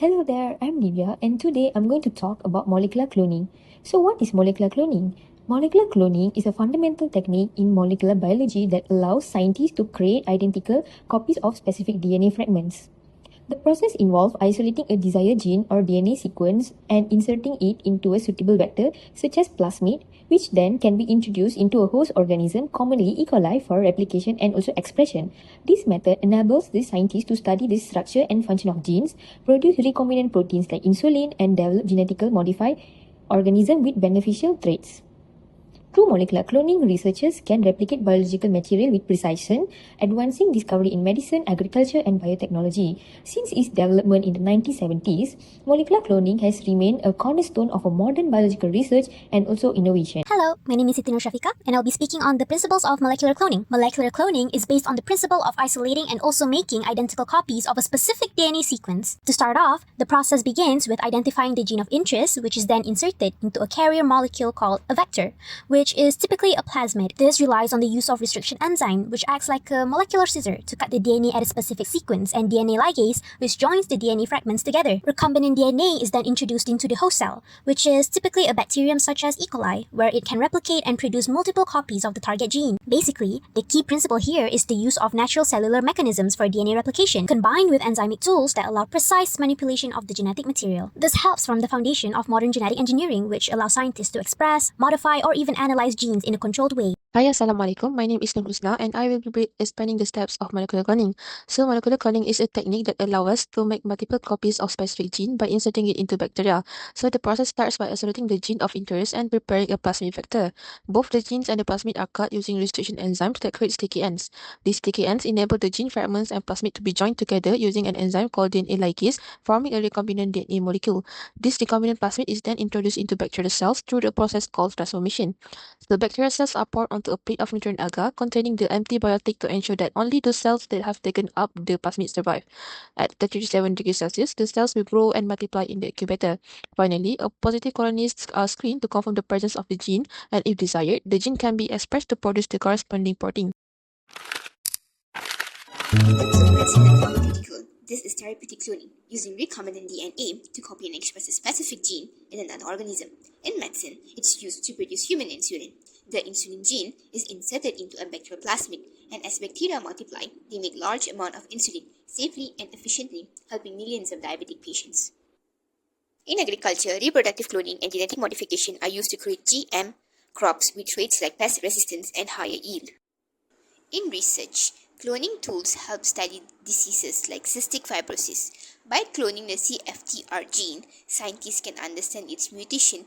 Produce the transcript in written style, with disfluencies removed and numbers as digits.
Hello there, I'm Divya, and today I'm going to talk about molecular cloning. So, what is molecular cloning? Molecular cloning is a fundamental technique in molecular biology that allows scientists to create identical copies of specific DNA fragments. The process involves isolating a desired gene or DNA sequence and inserting it into a suitable vector, such as plasmid, which then can be introduced into a host organism, commonly E. coli, for replication and also expression. This method enables the scientists to study the structure and function of genes, produce recombinant proteins like insulin, and develop genetically modified organisms with beneficial traits. Through molecular cloning, researchers can replicate biological material with precision, advancing discovery in medicine, agriculture, and biotechnology. Since its development in the 1970s, molecular cloning has remained a cornerstone of a modern biological research and also innovation. Hello, my name is SITI and I'll be speaking on the principles of molecular cloning. Molecular cloning is based on the principle of isolating and also making identical copies of a specific DNA sequence. To start off, the process begins with identifying the gene of interest, which is then inserted into a carrier molecule called a vector, which is typically a plasmid. This relies on the use of restriction enzyme, which acts like a molecular scissor to cut the DNA at a specific sequence, and DNA ligase, which joins the DNA fragments together. Recombinant DNA is then introduced into the host cell, which is typically a bacterium such as E. coli, where it can replicate and produce multiple copies of the target gene. Basically, the key principle here is the use of natural cellular mechanisms for DNA replication, combined with enzymic tools that allow precise manipulation of the genetic material. This helps form the foundation of modern genetic engineering, which allows scientists to express, modify, or even analyze genes in a controlled way. Hi, Assalamualaikum. My name is HUSNA and I will be explaining the steps of molecular cloning. So, molecular cloning is a technique that allows us to make multiple copies of specific gene by inserting it into bacteria. So, the process starts by isolating the gene of interest and preparing a plasmid vector. Both the genes and the plasmid are cut using restriction enzymes that create sticky ends. These sticky ends enable the gene fragments and plasmid to be joined together using an enzyme called DNA ligase, forming a recombinant DNA molecule. This recombinant plasmid is then introduced into bacterial cells through the process called transformation. The bacterial cells are poured onto a plate of nutrient agar containing the antibiotic to ensure that only those cells that have taken up the plasmid survive. At 37 degrees Celsius, the cells will grow and multiply in the incubator. Finally, a positive colonies are screened to confirm the presence of the gene, and if desired, the gene can be expressed to produce the corresponding protein. So let's see the pharmaceutical. This is therapeutic cloning, using recombinant DNA to copy and express a specific gene in another organism. In medicine, it's used to produce human insulin. The insulin gene is inserted into a bacterial plasmid, and as bacteria multiply, they make large amount of insulin safely and efficiently, helping millions of diabetic patients. In agriculture, reproductive cloning and genetic modification are used to create GM crops with traits like pest resistance and higher yield. In research, cloning tools help study diseases like cystic fibrosis. By cloning the CFTR gene, scientists can understand its mutation